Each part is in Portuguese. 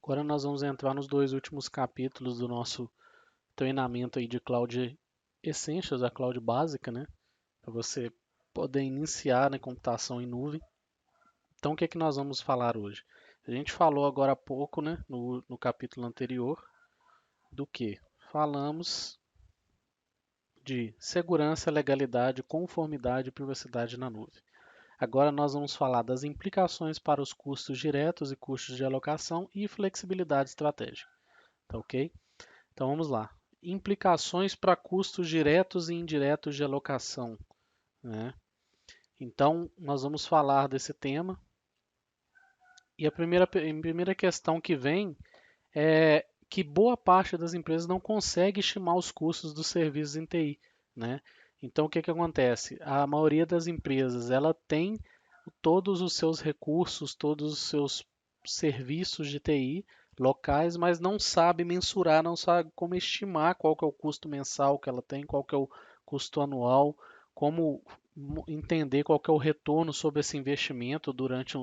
Agora nós vamos entrar nos dois últimos capítulos do nosso treinamento aí de Cloud Essentials, a Cloud básica, né? Para você poder iniciar na computação em nuvem. Então, o que é que nós vamos falar hoje? A gente falou agora há pouco, né, no capítulo anterior, do que? Falamos de segurança, legalidade, conformidade e privacidade na nuvem. Agora nós vamos falar das implicações para os custos diretos e custos de alocação e flexibilidade estratégica. Tá ok? Então vamos lá. Implicações para custos diretos e indiretos de alocação, né? Então nós vamos falar desse tema. E a primeira questão que vem é que boa parte das empresas não consegue estimar os custos dos serviços em TI, né? Então o que que acontece? A maioria das empresas ela tem todos os seus recursos, todos os seus serviços de TI locais, mas não sabe mensurar, não sabe como estimar qual que é o custo mensal que ela tem, qual que é o custo anual, como entender qual que é o retorno sobre esse investimento durante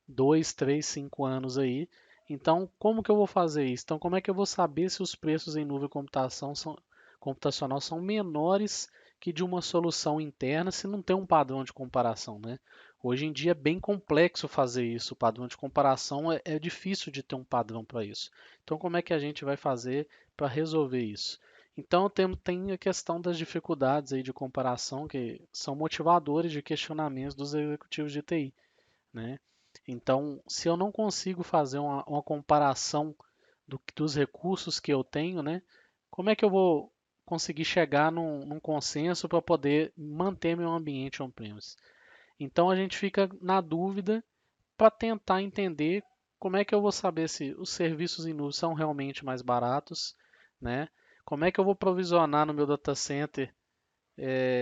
2, 3, 5 anos aí. Então, como que eu vou fazer isso? Então, como é que eu vou saber se os preços em nuvem computacional são menores que de uma solução interna se não tem um padrão de comparação, né? Hoje em dia é bem complexo fazer isso. O padrão de comparação é difícil de ter um padrão para isso. Então, como é que a gente vai fazer para resolver isso? Então, tem a questão das dificuldades aí de comparação que são motivadores de questionamentos dos executivos de TI, né? Então, se eu não consigo fazer uma comparação dos recursos que eu tenho, né? Como é que eu vou conseguir chegar num consenso para poder manter meu ambiente on-premise? Então, a gente fica na dúvida para tentar entender como é que eu vou saber se os serviços em nuvem são realmente mais baratos, né? Como é que eu vou provisionar no meu data center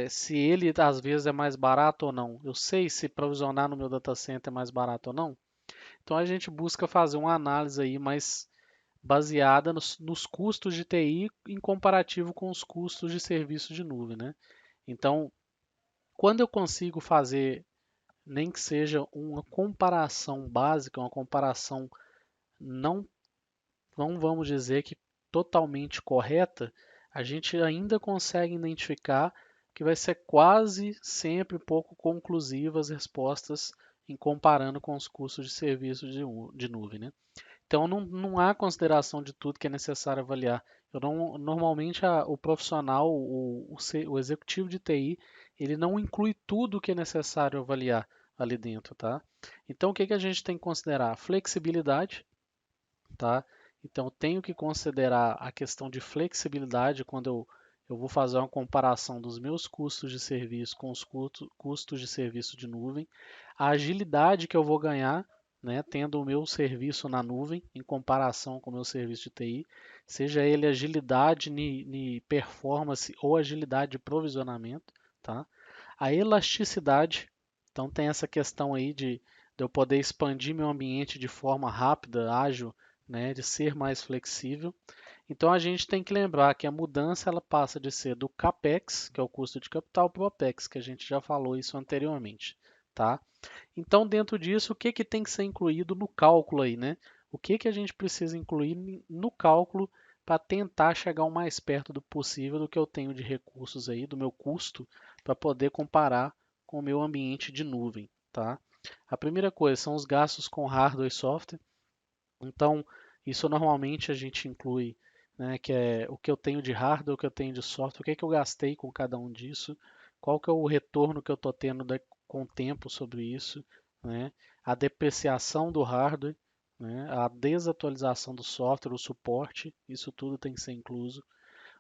se ele às vezes é mais barato ou não. Eu sei se provisionar no meu data center é mais barato ou não. Então a gente busca fazer uma análise aí mais baseada nos custos de TI em comparativo com os custos de serviço de nuvem, né? Então, quando eu consigo fazer nem que seja uma comparação básica, uma comparação não, não vamos dizer que totalmente correta, a gente ainda consegue identificar que vai ser quase sempre pouco conclusivas as respostas em comparando com os custos de serviço de nuvem, né? Então não há consideração de tudo que é necessário avaliar. Eu não, normalmente o profissional, o executivo de TI, ele não inclui tudo que é necessário avaliar ali dentro, tá? Então o que que a gente tem que considerar? Flexibilidade, tá? Então eu tenho que considerar a questão de flexibilidade quando eu vou fazer uma comparação dos meus custos de serviço com os custos de serviço de nuvem, a agilidade que eu vou ganhar, né, tendo o meu serviço na nuvem em comparação com o meu serviço de TI, seja ele agilidade de performance ou agilidade de provisionamento, tá? A elasticidade, então tem essa questão aí de eu poder expandir meu ambiente de forma rápida, ágil, né, de ser mais flexível. Então a gente tem que lembrar que a mudança ela passa de ser do CAPEX, que é o custo de capital, para o OPEX, que a gente já falou isso anteriormente, tá? Então dentro disso, o que que tem que ser incluído no cálculo aí, né? O que que a gente precisa incluir no cálculo para tentar chegar o mais perto do possível do que eu tenho de recursos aí, do meu custo, para poder comparar com o meu ambiente de nuvem, tá? A primeira coisa são os gastos com hardware e software. Então, isso normalmente a gente inclui, né, que é o que eu tenho de hardware, o que eu tenho de software, o que é que eu gastei com cada um disso, qual que é o retorno que eu estou tendo com o tempo sobre isso, né, a depreciação do hardware, né, a desatualização do software, o suporte, isso tudo tem que ser incluso.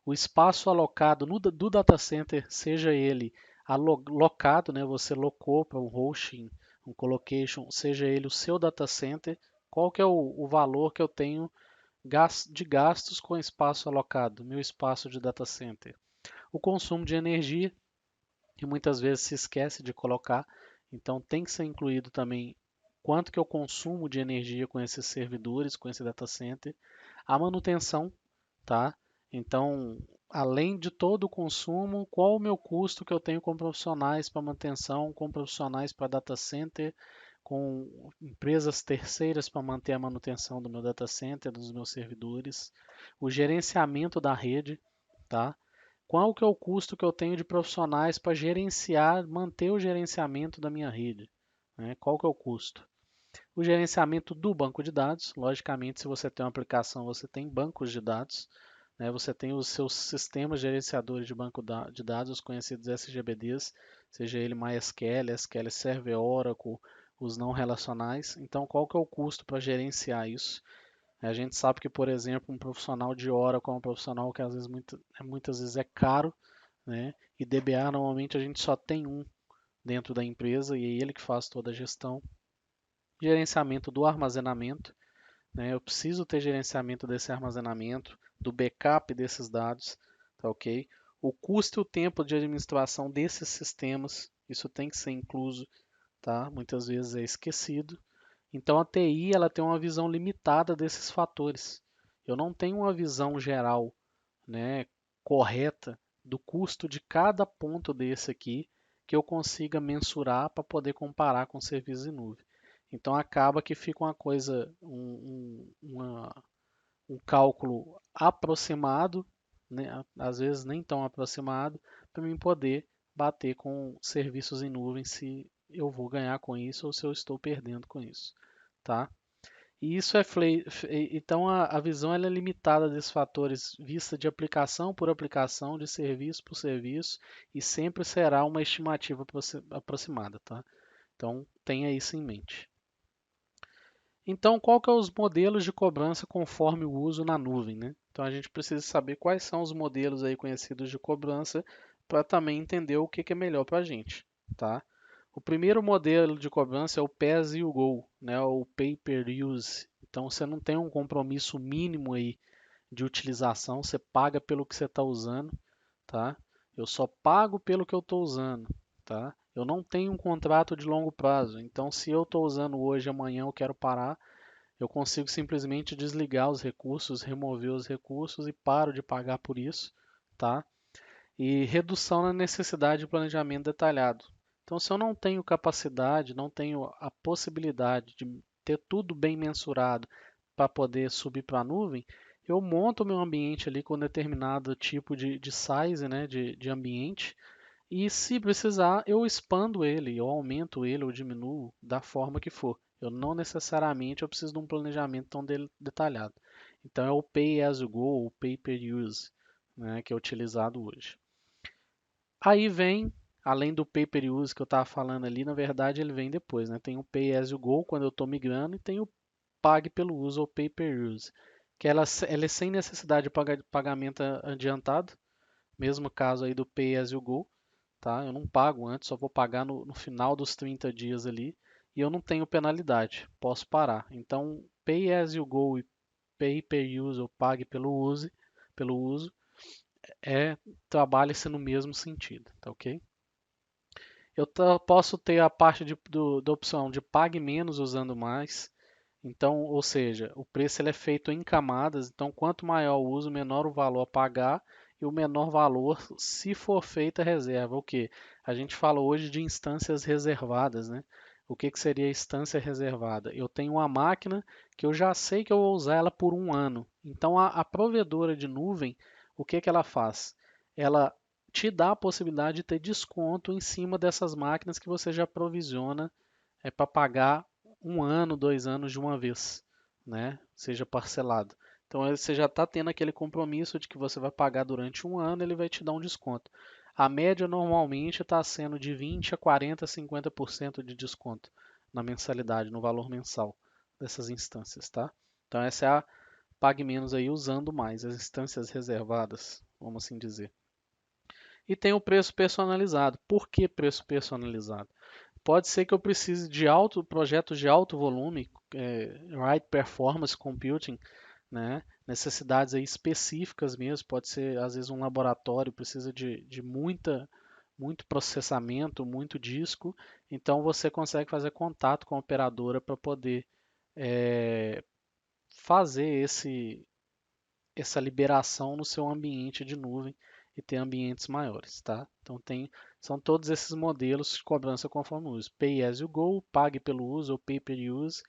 O espaço alocado do data center, seja ele alocado, né, você locou para um hosting, um colocation, seja ele o seu data center, qual que é o valor que eu tenho de gastos com espaço alocado, meu espaço de data center. O consumo de energia, que muitas vezes se esquece de colocar, então tem que ser incluído também quanto que eu consumo de energia com esses servidores, com esse data center. A manutenção, tá? Então, além de todo o consumo, qual o meu custo que eu tenho com profissionais para manutenção, com profissionais para data center, com empresas terceiras para manter a manutenção do meu data center, dos meus servidores, o gerenciamento da rede, tá? Qual que é o custo que eu tenho de profissionais para gerenciar, manter o gerenciamento da minha rede, né? Qual que é o custo? O gerenciamento do banco de dados, logicamente, se você tem uma aplicação, você tem bancos de dados, né? Você tem os seus sistemas gerenciadores de banco de dados, os conhecidos SGBDs, seja ele MySQL, SQL Server, Oracle, os não relacionais. Então, qual que é o custo para gerenciar isso? A gente sabe que, por exemplo, um profissional de Oracle é um profissional que às vezes muitas vezes é caro, né? E DBA normalmente a gente só tem um dentro da empresa e é ele que faz toda a gestão. Gerenciamento do armazenamento, né? Eu preciso ter gerenciamento desse armazenamento, do backup desses dados, tá ok? O custo e o tempo de administração desses sistemas, isso tem que ser incluso, tá? Muitas vezes é esquecido. Então a TI ela tem uma visão limitada desses fatores. Eu não tenho uma visão geral, né, correta do custo de cada ponto desse aqui que eu consiga mensurar para poder comparar com serviços em nuvem. Então acaba que fica uma coisa, um cálculo aproximado, né, às vezes nem tão aproximado, para mim poder bater com serviços em nuvem se eu vou ganhar com isso ou se eu estou perdendo com isso, tá? E isso então a visão ela é limitada desses fatores, vista de aplicação por aplicação, de serviço por serviço, e sempre será uma estimativa aproximada, tá? Então tenha isso em mente. Então, qual que é os modelos de cobrança conforme o uso na nuvem, né? Então a gente precisa saber quais são os modelos aí conhecidos de cobrança para também entender o que que é melhor para a gente, tá? O primeiro modelo de cobrança é o pay-as-you-go, né? O pay per use. Então você não tem um compromisso mínimo aí de utilização, você paga pelo que você está usando, tá? Eu só pago pelo que eu estou usando, tá? Eu não tenho um contrato de longo prazo, então se eu estou usando hoje, amanhã eu quero parar, eu consigo simplesmente desligar os recursos, remover os recursos e paro de pagar por isso, tá? E redução na necessidade de planejamento detalhado. Então, se eu não tenho capacidade, não tenho a possibilidade de ter tudo bem mensurado para poder subir para a nuvem, eu monto o meu ambiente ali com determinado tipo de size, né, de ambiente, e se precisar, eu expando ele, eu aumento ele ou diminuo da forma que for. Eu não necessariamente eu preciso de um planejamento tão detalhado. Então é o Pay as you go, o Pay per use, né, que é utilizado hoje. Aí vem, além do Pay per use que eu estava falando ali, na verdade ele vem depois, né? Tem o Pay as you go quando eu estou migrando e tem o Pague pelo uso ou Pay per use, que ela é sem necessidade de pagamento adiantado, mesmo caso aí do Pay as you go, tá? Eu não pago antes, só vou pagar no final dos 30 dias ali e eu não tenho penalidade, posso parar. Então, Pay as you go e Pay per use ou pague pelo uso, trabalha-se no mesmo sentido, tá ok? Posso ter a parte da opção de pague menos usando mais. Então, ou seja, o preço ele é feito em camadas. Então, quanto maior o uso, menor o valor a pagar e o menor valor se for feita a reserva. O que? A gente fala hoje de instâncias reservadas, né? O que que seria instância reservada? Eu tenho uma máquina que eu já sei que eu vou usar ela por um ano. Então, a provedora de nuvem, o que que ela faz? Ela te dá a possibilidade de ter desconto em cima dessas máquinas que você já provisiona para pagar um ano, 2 anos de uma vez, né? Seja parcelado. Então você já está tendo aquele compromisso de que você vai pagar durante um ano, ele vai te dar um desconto. A média normalmente está sendo de 20 a 40, 50% de desconto na mensalidade, no valor mensal dessas instâncias, tá? Então essa é a pague menos aí usando mais as instâncias reservadas, vamos assim dizer. E tem o preço personalizado. Por que preço personalizado? Pode ser que eu precise de projetos de alto volume, High Performance Computing, né? Necessidades aí específicas mesmo. Pode ser, às vezes, um laboratório precisa de muito processamento, muito disco. Então, você consegue fazer contato com a operadora para poder é, fazer essa liberação no seu ambiente de nuvem e ter ambientes maiores, tá? Então são todos esses modelos de cobrança conforme o uso. Pay as you go, pague pelo uso ou pay per use,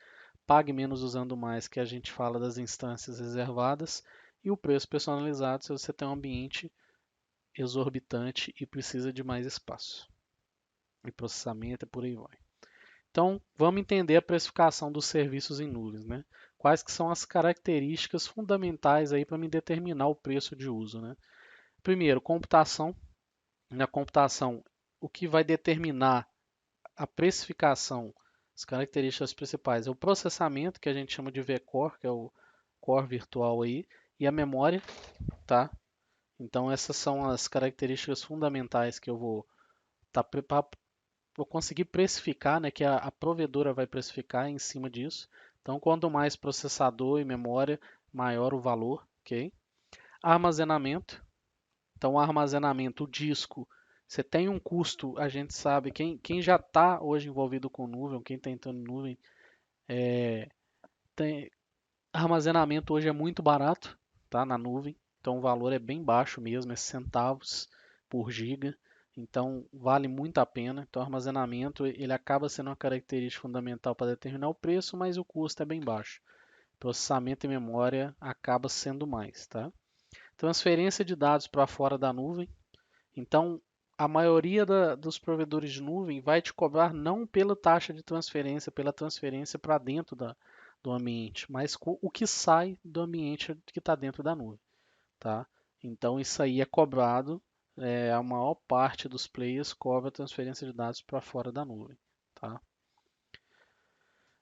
pague menos usando mais, que a gente fala das instâncias reservadas, e o preço personalizado se você tem um ambiente exorbitante e precisa de mais espaço e processamento e por aí vai. Então, vamos entender a precificação dos serviços em nuvens, né? Quais que são as características fundamentais aí para me determinar o preço de uso, né? Primeiro, computação. Na computação, o que vai determinar a precificação, as características principais, é o processamento, que a gente chama de vCore, que é o core virtual aí, e a memória, tá? Então, essas são as características fundamentais que eu vou vou conseguir precificar, né, que a provedora vai precificar em cima disso. Então, quanto mais processador e memória, maior o valor, ok? Armazenamento. Então, o armazenamento, o disco, você tem um custo, a gente sabe, quem já está hoje envolvido com nuvem, quem está entrando em nuvem, tem, armazenamento hoje é muito barato, tá, na nuvem. Então, o valor é bem baixo mesmo, é centavos por giga. Então, vale muito a pena. Então, o armazenamento ele acaba sendo uma característica fundamental para determinar o preço, mas o custo é bem baixo. Processamento e memória acaba sendo mais, tá? Transferência de dados para fora da nuvem. Então, a maioria dos provedores de nuvem vai te cobrar não pela taxa de transferência, pela transferência para dentro do ambiente, mas o que sai do ambiente que está dentro da nuvem, tá? Então, isso aí é cobrado, a maior parte dos players cobra a transferência de dados para fora da nuvem, tá?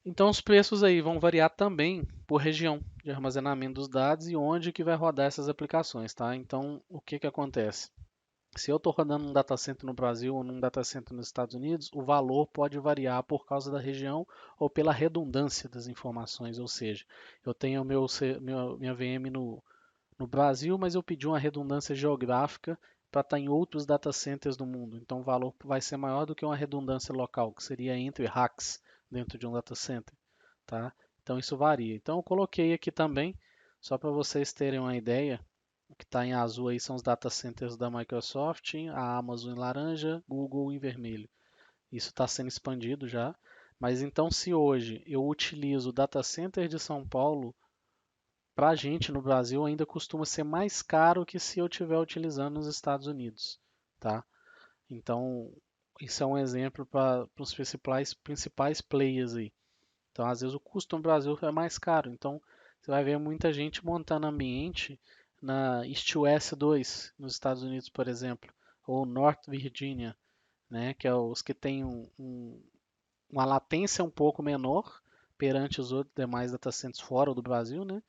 Então, os preços aí vão variar também por região de armazenamento dos dados e onde que vai rodar essas aplicações, tá? Então, o que que acontece? Se eu estou rodando um data center no Brasil ou num data center nos Estados Unidos, o valor pode variar por causa da região ou pela redundância das informações. Ou seja, eu tenho minha VM no Brasil, mas eu pedi uma redundância geográfica para estar em outros data centers do mundo. Então o valor vai ser maior do que uma redundância local, que seria entre racks dentro de um data center. Tá? Então isso varia. Então eu coloquei aqui também, só para vocês terem uma ideia, o que está em azul aí são os data centers da Microsoft, a Amazon em laranja, Google em vermelho. Isso está sendo expandido já. Mas então, se hoje eu utilizo o data center de São Paulo, para a gente no Brasil ainda costuma ser mais caro que se eu estiver utilizando nos Estados Unidos, tá? Então, isso é um exemplo para os principais players aí. Então, às vezes o custo no Brasil é mais caro. Então, você vai ver muita gente montando ambiente na East-West 2, nos Estados Unidos, por exemplo, ou North Virginia, né, que é os que têm uma latência um pouco menor perante os outros demais data centers fora do Brasil, né?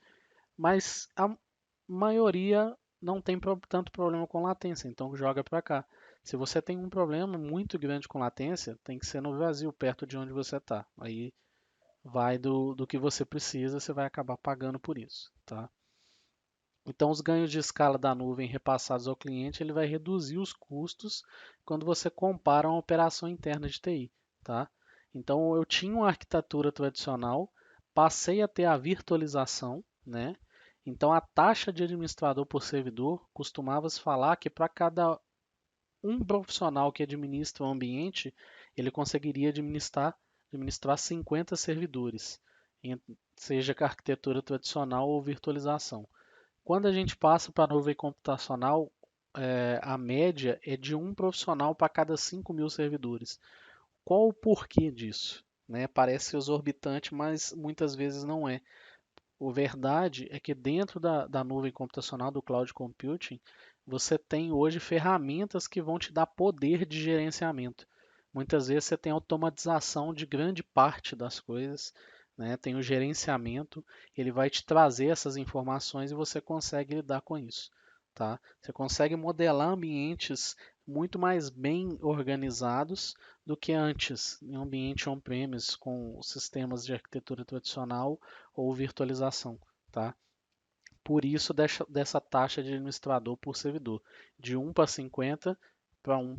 Mas a maioria não tem tanto problema com latência, então joga para cá. Se você tem um problema muito grande com latência, tem que ser no Brasil, perto de onde você está. Aí vai do que você precisa, você vai acabar pagando por isso, tá? Então, os ganhos de escala da nuvem repassados ao cliente, ele vai reduzir os custos quando você compara uma operação interna de TI, tá? Então, eu tinha uma arquitetura tradicional, passei a ter a virtualização, né? Então, a taxa de administrador por servidor costumava se falar que para cada um profissional que administra o ambiente, ele conseguiria administrar 50 servidores, seja com arquitetura tradicional ou virtualização. Quando a gente passa para a nuvem computacional, a média é de um profissional para cada 5.000 servidores. Qual o porquê disso? Né? Parece exorbitante, mas muitas vezes não é. A verdade é que dentro da nuvem computacional, do cloud computing, você tem hoje ferramentas que vão te dar poder de gerenciamento. Muitas vezes você tem automatização de grande parte das coisas, né? Tem o gerenciamento, ele vai te trazer essas informações e você consegue lidar com isso. Tá? Você consegue modelar ambientes muito mais bem organizados do que antes, em um ambiente on-premise com sistemas de arquitetura tradicional ou virtualização, tá? Por isso dessa taxa de administrador por servidor, de 1 para 50 para 1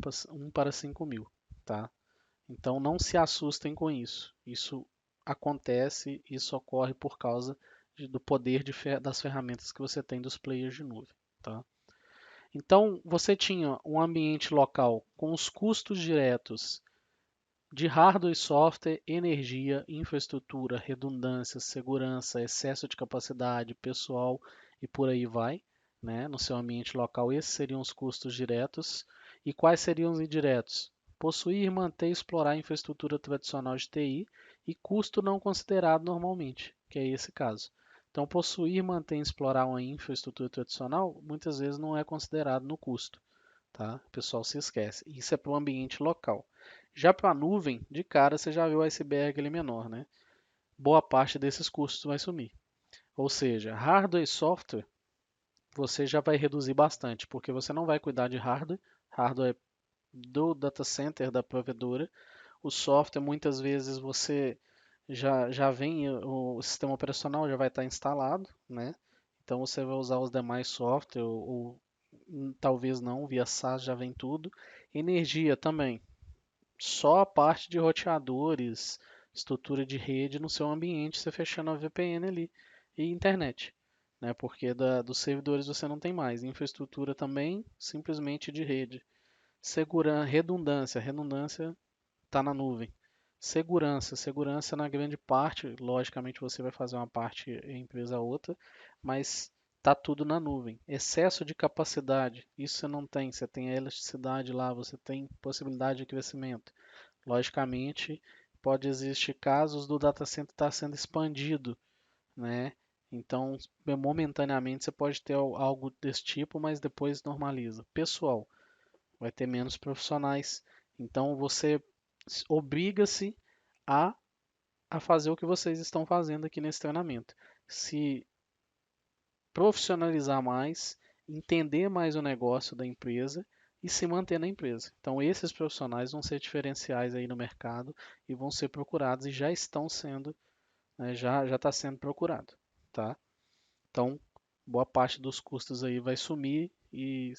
para 5.000, tá? Então não se assustem com isso. Isso acontece, isso ocorre por causa do poder das ferramentas que você tem dos players de nuvem, tá? Então, você tinha um ambiente local com os custos diretos de hardware e software, energia, infraestrutura, redundância, segurança, excesso de capacidade, pessoal e por aí vai, né? No seu ambiente local, esses seriam os custos diretos. E quais seriam os indiretos? Possuir, manter e explorar a infraestrutura tradicional de TI e custo não considerado normalmente, que é esse caso. Então, possuir, manter e explorar uma infraestrutura tradicional muitas vezes não é considerado no custo, tá? O pessoal se esquece. Isso é para o ambiente local. Já para a nuvem, de cara você já viu o iceberg ele menor, né? Boa parte desses custos vai sumir. Ou seja, hardware e software você já vai reduzir bastante, porque você não vai cuidar de hardware do data center da provedora. O software muitas vezes você já vem, o sistema operacional já vai estar instalado, né? Então você vai usar os demais softwares ou talvez não, via SaaS já vem tudo. Energia também, só a parte de roteadores, estrutura de rede no seu ambiente, você fechando a VPN ali e internet, né? Porque dos servidores você não tem mais. Infraestrutura também, simplesmente de rede. Segurança, redundância está na nuvem. Segurança na grande parte, logicamente você vai fazer uma parte em empresa outra, mas tá tudo na nuvem. Excesso de capacidade, isso você não tem. Você tem a elasticidade lá, você tem possibilidade de crescimento. Logicamente, pode existir casos do data center estar sendo expandido, né? Então, momentaneamente você pode ter algo desse tipo, mas depois normaliza. Pessoal, vai ter menos profissionais. Então, você obriga-se a, a fazer o que vocês estão fazendo aqui nesse treinamento. Se profissionalizar mais, entender mais o negócio da empresa e se manter na empresa. Então, esses profissionais vão ser diferenciais aí no mercado e vão ser procurados e já estão sendo, né, já está sendo procurado, tá? Então, boa parte dos custos aí vai sumir e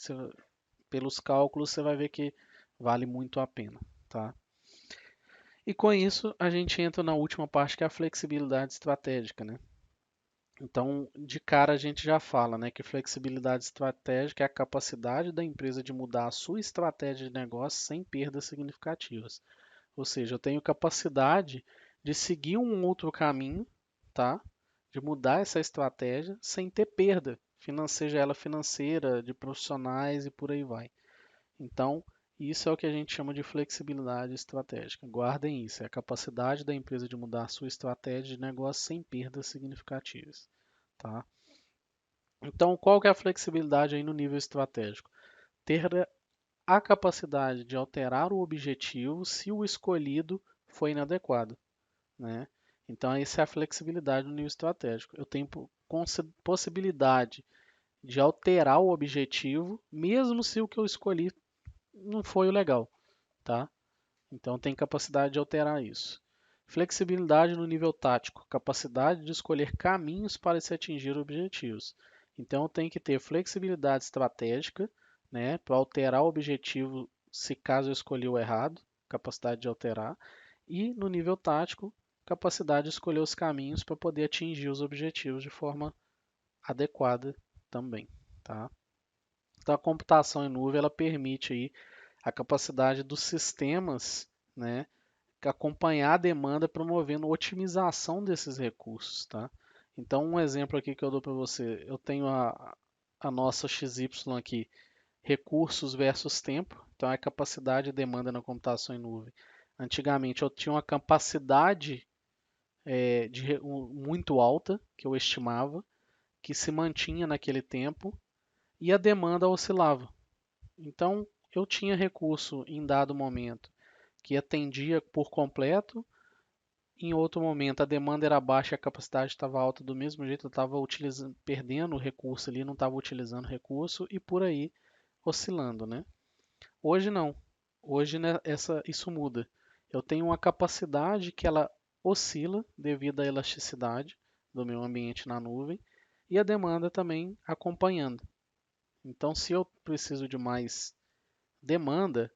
pelos cálculos você vai ver que vale muito a pena, tá? E com isso a gente entra na última parte que é a flexibilidade estratégica, né? Então, de cara a gente já fala, né, que flexibilidade estratégica é a capacidade da empresa de mudar a sua estratégia de negócio sem perdas significativas. Ou seja, eu tenho capacidade de seguir um outro caminho, tá? De mudar essa estratégia sem ter perda, seja ela financeira, de profissionais e por aí vai. Então, isso é o que a gente chama de flexibilidade estratégica. Guardem isso, é a capacidade da empresa de mudar a sua estratégia de negócio sem perdas significativas, tá? Então, qual que é a flexibilidade aí no nível estratégico? Ter a capacidade de alterar o objetivo se o escolhido foi inadequado, né? Então, essa é a flexibilidade no nível estratégico. Eu tenho possibilidade de alterar o objetivo, mesmo se o que eu escolhi não foi o legal, tá? Então tem capacidade de alterar isso. Flexibilidade no nível tático, capacidade de escolher caminhos para se atingir objetivos. Então tem que ter flexibilidade estratégica, né, para alterar o objetivo se caso eu escolhi o errado, capacidade de alterar, e no nível tático, capacidade de escolher os caminhos para poder atingir os objetivos de forma adequada também, tá? Então a computação em nuvem ela permite aí a capacidade dos sistemas, né, acompanhar a demanda promovendo otimização desses recursos, tá? Então, um exemplo aqui que eu dou para você, eu tenho a nossa XY aqui, recursos versus tempo, então é capacidade e demanda na computação em nuvem. Antigamente eu tinha uma capacidade muito alta, que eu estimava, que se mantinha naquele tempo, e a demanda oscilava. Então, eu tinha recurso em dado momento que atendia por completo, em outro momento a demanda era baixa e a capacidade estava alta do mesmo jeito, eu estava perdendo recurso ali, não estava utilizando recurso e por aí oscilando, né? Hoje não. Hoje né, isso muda. Eu tenho uma capacidade que ela oscila devido à elasticidade do meu ambiente na nuvem e a demanda também acompanhando. Então, se eu preciso de mais demanda,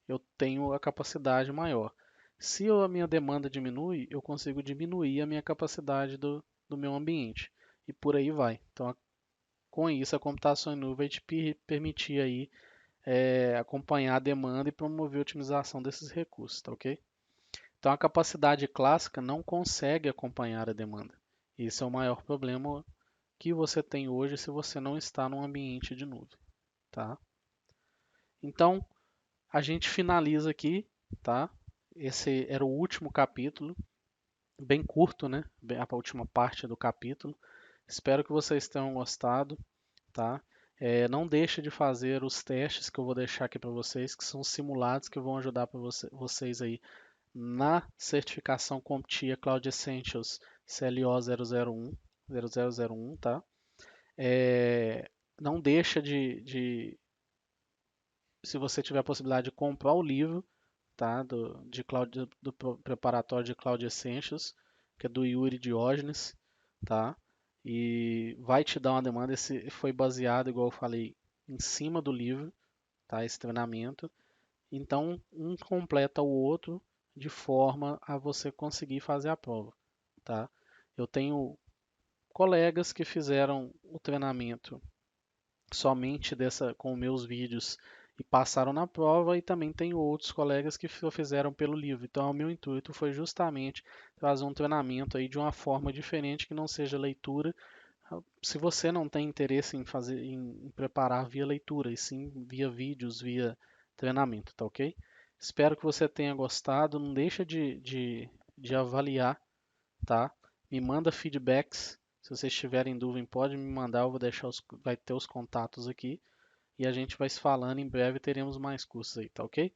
eu tenho a capacidade maior. Se a minha demanda diminui, eu consigo diminuir a minha capacidade do meu ambiente. E por aí vai. Então, Com isso, a computação em nuvem vai te permitir aí acompanhar a demanda e promover a otimização desses recursos, tá ok? Então, a capacidade clássica não consegue acompanhar a demanda. Esse é o maior problema que você tem hoje se você não está num ambiente de nuvem, tá? Então, a gente finaliza aqui, tá? Esse era o último capítulo, bem curto, né? A última parte do capítulo. Espero que vocês tenham gostado, tá? Não deixe de fazer os testes que eu vou deixar aqui para vocês, que são simulados que vão ajudar para vocês aí na certificação CompTIA Cloud Essentials CLO 001, tá? Não deixa se você tiver a possibilidade de comprar o livro, tá? Do preparatório de Cloud Essentials, que é do Yuri Diógenes, tá? E vai te dar uma demanda. Esse foi baseado, igual eu falei, em cima do livro, tá? Esse treinamento. Então, um completa o outro de forma a você conseguir fazer a prova, tá? Eu tenho colegas que fizeram o treinamento somente com meus vídeos e passaram na prova, e também tenho outros colegas que fizeram pelo livro. Então, o meu intuito foi justamente trazer um treinamento aí de uma forma diferente que não seja leitura. Se você não tem interesse em preparar via leitura, e sim via vídeos, via treinamento, tá ok? Espero que você tenha gostado. Não deixa de avaliar, tá? Me manda feedbacks. Se vocês tiverem dúvida, pode me mandar. Eu vou deixar vai ter os contatos aqui e a gente vai se falando. Em breve teremos mais cursos aí, tá ok?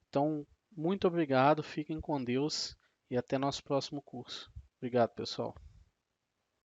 Então, muito obrigado. Fiquem com Deus e até nosso próximo curso. Obrigado, pessoal.